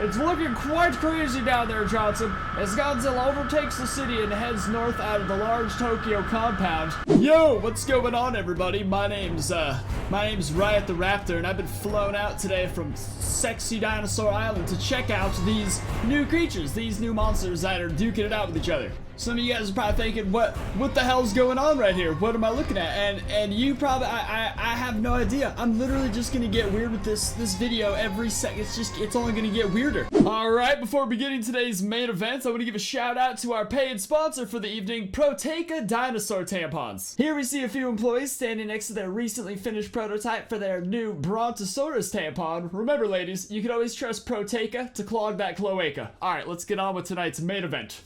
It's looking quite crazy down there, Johnson, as Godzilla overtakes the city and heads north out of the large Tokyo compound. Yo, what's going on, everybody? My name's Riot the Raptor, and I've been flown out today from sexy Dinosaur Island to check out these new creatures, these new monsters that are duking it out with each other. Some of you guys are probably thinking, what the hell's going on right here? What am I looking at? And you probably, I have no idea. I'm literally just gonna get weird with this video every second. It's only gonna get weirder. All right, before beginning today's main event, I want to give a shout out to our paid sponsor for the evening, Proteka Dinosaur Tampons. Here we see a few employees standing next to their recently finished prototype for their new Brontosaurus tampon. Remember, ladies, you can always trust Proteka to clog that cloaca. All right, let's get on with tonight's main event.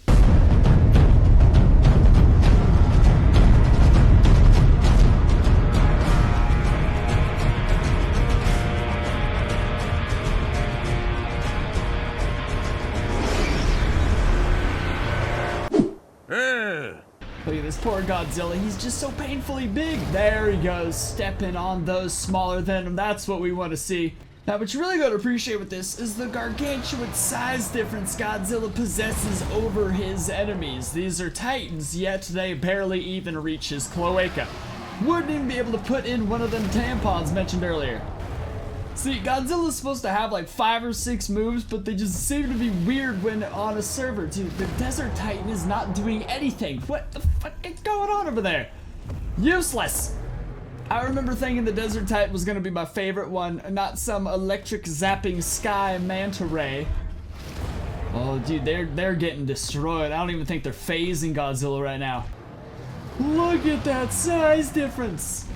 Look at this poor Godzilla, he's just so painfully big. There he goes, stepping on those smaller than him. That's what we want to see. Now, what you really got to appreciate with this is the gargantuan size difference Godzilla possesses over his enemies. These are titans, yet they barely even reach his cloaca. Wouldn't even be able to put in one of them tampons mentioned earlier. See, Godzilla's supposed to have like 5 or 6 moves, but they just seem to be weird when on a server. Dude, the Desert Titan is not doing anything. What the fuck is going on over there? Useless! I remember thinking the Desert Titan was gonna be my favorite one, not some electric zapping sky manta ray. Oh, dude, they're getting destroyed. I don't even think they're phasing Godzilla right now. Look at that size difference!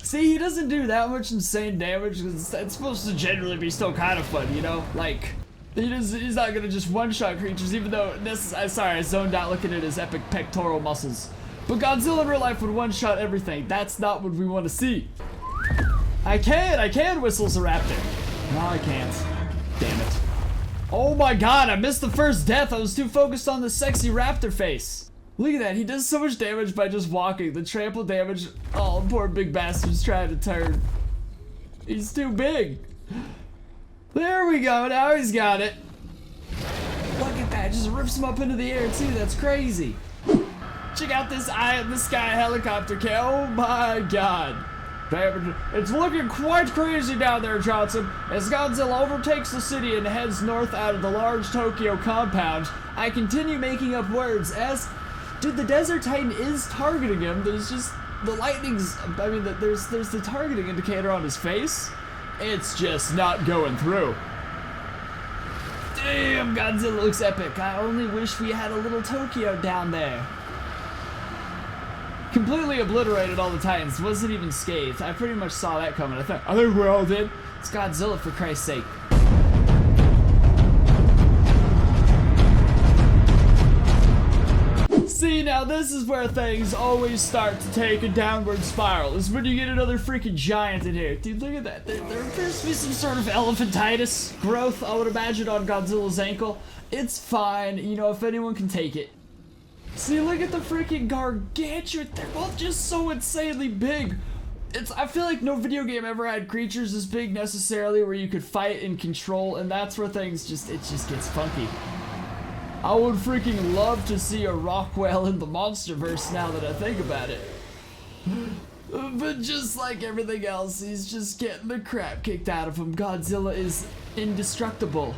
See, he doesn't do that much insane damage because it's supposed to generally be still kind of fun, you know? Like, he's not gonna just one-shot creatures, even though this, sorry, I zoned out looking at his epic pectoral muscles. But Godzilla in real life would one-shot everything. That's not what we want to see. I can whistles a raptor. No, I can't. Damn it. Oh my god, I missed the first death. I was too focused on the sexy raptor face. Look at that, he does so much damage by just walking. The trample damage, oh, poor big bastard's trying to turn. He's too big. There we go, now he's got it. Look at that, just rips him up into the air too, that's crazy. Check out this sky helicopter cam, oh my god. It's looking quite crazy down there, Johnson, as Godzilla overtakes the city and heads north out of the large Tokyo compound. I continue making up words as... Dude, the Desert Titan is targeting him. There's just the lightning's. I mean, there's the targeting indicator on his face. It's just not going through. Damn, Godzilla looks epic. I only wish we had a little Tokyo down there. Completely obliterated all the Titans. Wasn't even scathed. I pretty much saw that coming. I think we all did. It's Godzilla, for Christ's sake. See, now this is where things always start to take a downward spiral, is when you get another freaking giant in here. Dude, look at that. There appears to be some sort of elephantitis growth, I would imagine, on Godzilla's ankle. It's fine, you know, if anyone can take it. See, look at the freaking gargantuan. They're both just so insanely big. I feel like no video game ever had creatures this big necessarily where you could fight and control, and that's where things it just gets funky. I would freaking love to see a Rockwell in the Monsterverse now that I think about it. But just like everything else, he's just getting the crap kicked out of him. Godzilla is indestructible.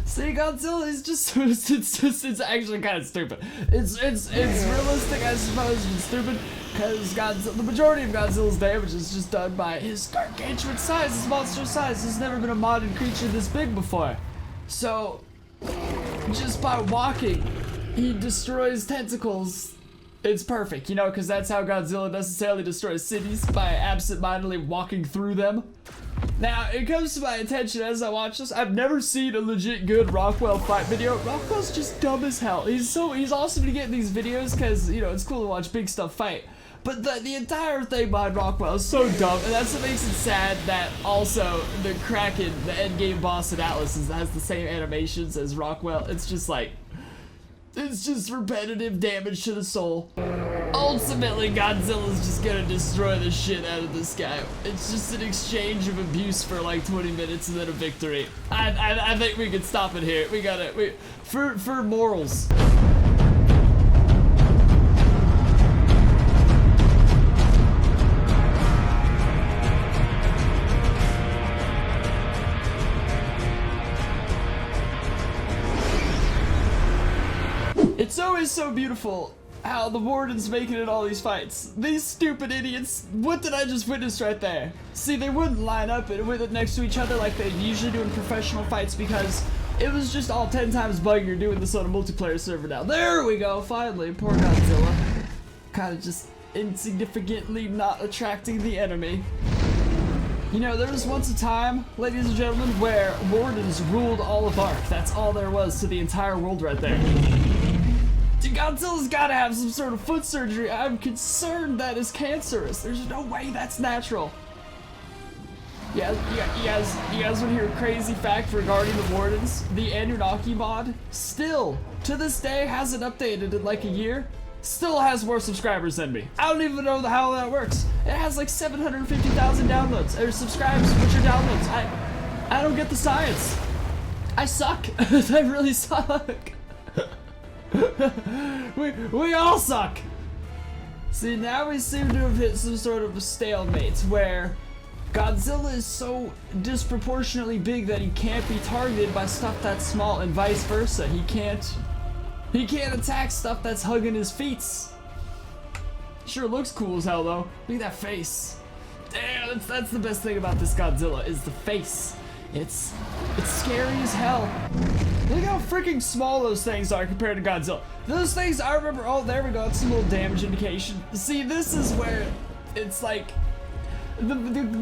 See, Godzilla is just, it's actually kind of stupid. It's realistic, I suppose, and stupid, because the majority of Godzilla's damage is just done by his gargantuan size, his monster size. There's never been a modded creature this big before. So, just by walking, he destroys tentacles. It's perfect, you know, because that's how Godzilla necessarily destroys cities, by absent-mindedly walking through them. Now, it comes to my attention as I watch this, I've never seen a legit good Rockwell fight video. Rockwell's just dumb as hell. He's awesome to get in these videos because, you know, it's cool to watch big stuff fight. But the entire thing behind Rockwell is so dumb, and that's what makes it sad that also the Kraken, the endgame boss in Atlas, has the same animations as Rockwell. It's just like, it's just repetitive damage to the soul. Ultimately, Godzilla's just gonna destroy the shit out of this guy. It's just an exchange of abuse for like 20 minutes and then a victory. I think we can stop it here. We gotta, for morals. It's always so beautiful how the Wardens make it in all these fights. These stupid idiots, what did I just witness right there? See, they wouldn't line up with it next to each other like they usually do in professional fights because it was just all 10 times buggier doing this on a multiplayer server now. There we go, finally, poor Godzilla. Kind of just insignificantly not attracting the enemy. You know, there was once a time, ladies and gentlemen, where Wardens ruled all of Ark. That's all there was to the entire world right there. Dude, Godzilla's gotta have some sort of foot surgery. I'm concerned that is cancerous. There's no way that's natural. Yeah, you guys want to hear a crazy fact regarding the Wardens? The Anunnaki mod still, to this day, hasn't updated in like a year. Still has more subscribers than me. I don't even know how that works. It has like 750,000 downloads, or subscribes, which are downloads. I don't get the science. I suck. I really suck. we all suck. See, now we seem to have hit some sort of a stalemate where Godzilla is so disproportionately big that he can't be targeted by stuff that's small, and vice versa. He can't attack stuff that's hugging his feet. Sure looks cool as hell though. Look at that face. Damn, that's the best thing about this Godzilla is the face. It's scary as hell. Look how freaking small those things are compared to Godzilla. Those things, I remember, oh, there we go, it's a little damage indication. See, this is where it's like, the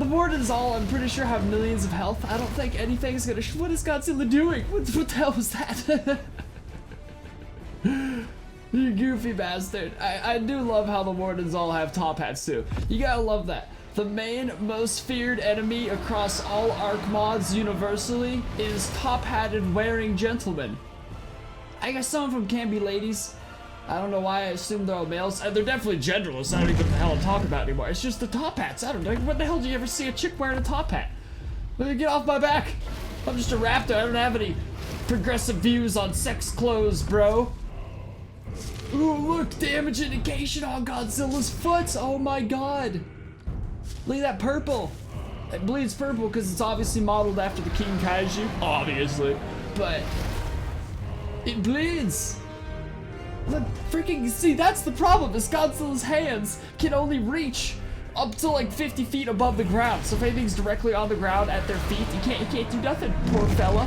Wardens all, I'm pretty sure, have millions of health. I don't think anything's gonna, what is Godzilla doing? What the hell was that? You goofy bastard. I do love how the Wardens all have top hats too. You gotta love that. The main most feared enemy across all Ark mods universally is top-hatted wearing gentlemen. I guess some of them can be ladies. I don't know why I assume they're all males. They're definitely genderless. I don't even know what the hell I'm talking about anymore. It's just the top hats. I don't know. When the hell do you ever see a chick wearing a top hat? Let me get off my back. I'm just a raptor. I don't have any progressive views on sex clothes, bro. Ooh, look, damage indication on Godzilla's foot. Oh my god. Look at that purple. It bleeds purple because it's obviously modeled after the King Kaiju. Obviously. But it bleeds. Look, freaking, see, that's the problem, is Godzilla's hands can only reach up to like 50 feet above the ground. So if anything's directly on the ground at their feet, he can't do nothing, poor fella.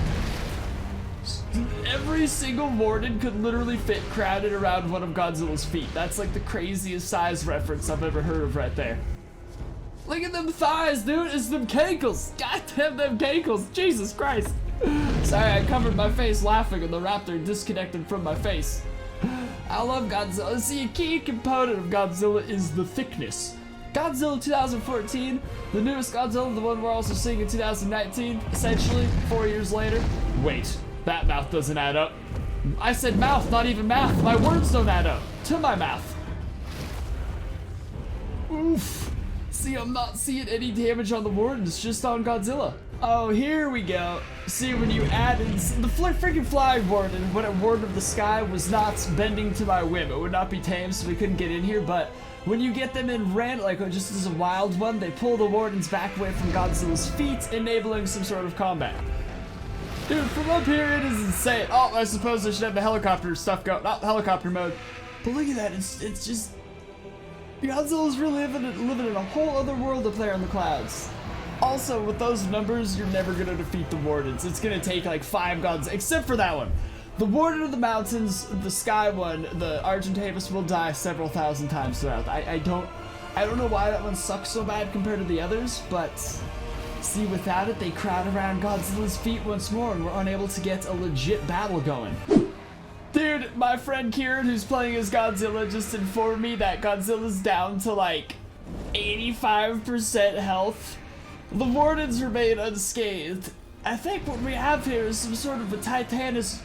Every single Warden could literally fit crowded around one of Godzilla's feet. That's like the craziest size reference I've ever heard of right there. Look at them thighs, dude. It's them cankles. God damn them cankles. Jesus Christ. Sorry, I covered my face laughing and the raptor disconnected from my face. I love Godzilla. See, a key component of Godzilla is the thickness. Godzilla 2014, the newest Godzilla, the one we're also seeing in 2019, essentially 4 years later. Wait, that mouth doesn't add up. I said mouth, not even math. My words don't add up to my mouth. Oof. See, I'm not seeing any damage on the Wardens, just on Godzilla. Oh, here we go. See, when you add in the freaking flying Warden, when a Warden of the Sky was not bending to my whim, it would not be tame, so we couldn't get in here, but when you get them in like just as a wild one, they pull the Wardens back away from Godzilla's feet, enabling some sort of combat. Dude, from up here, it is insane. Oh, I suppose I should have the helicopter stuff go, not helicopter mode. But look at that, it's just, Godzilla's really living in a whole other world up there in the clouds. Also, with those numbers, you're never gonna defeat the Wardens. It's gonna take like 5 gods, except for that one. The Warden of the Mountains, the Sky one, the Argentavis will die several thousand times throughout. I don't know why that one sucks so bad compared to the others, but see, without it, they crowd around Godzilla's feet once more, and we're unable to get a legit battle going. Dude, my friend Kieran, who's playing as Godzilla, just informed me that Godzilla's down to like 85% health. The Wardens remain unscathed. I think what we have here is some sort of a Titanus.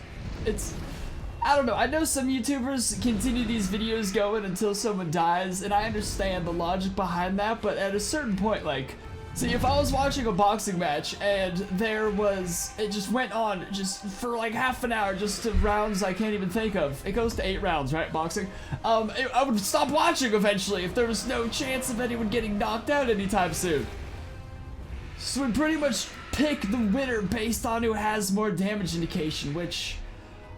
I don't know. I know some YouTubers continue these videos going until someone dies, and I understand the logic behind that, but at a certain point, like, see, if I was watching a boxing match and it just went on just for like half an hour, just to rounds I can't even think of. It goes to 8 rounds, right, boxing? I would stop watching eventually if there was no chance of anyone getting knocked out anytime soon. So we pretty much pick the winner based on who has more damage indication, which,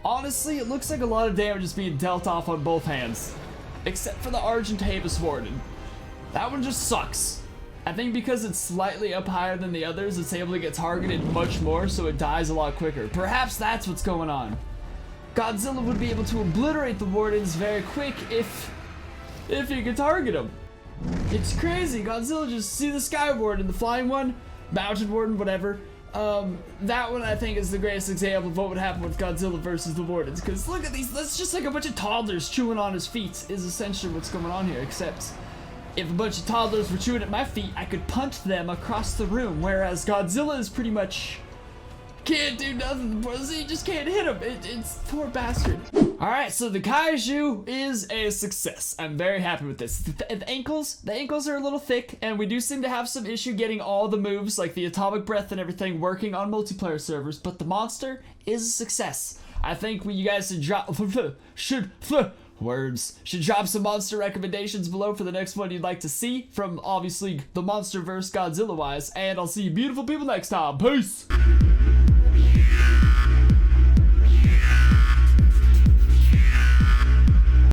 honestly, it looks like a lot of damage is being dealt off on both hands. Except for the Argentavis Warden. That one just sucks. I think because it's slightly up higher than the others, it's able to get targeted much more, so it dies a lot quicker. Perhaps that's what's going on. Godzilla would be able to obliterate the Wardens very quick if he could target them. It's crazy. Godzilla just see the Sky Warden, the flying one, Mountain Warden, whatever. That one I think is the greatest example of what would happen with Godzilla versus the Wardens. Because look at these, that's just like a bunch of toddlers chewing on his feet is essentially what's going on here, except if a bunch of toddlers were chewing at my feet, I could punch them across the room, whereas Godzilla is pretty much can't do nothing. He just can't hit him. It's poor bastard. Alright, so the Kaiju is a success. I'm very happy with this. The ankles are a little thick, and we do seem to have some issue getting all the moves, like the atomic breath and everything, working on multiplayer servers, but the monster is a success. I think you guys should drop some monster recommendations below for the next one you'd like to see from, obviously, the MonsterVerse Godzilla-wise, and I'll see you beautiful people next time. Peace!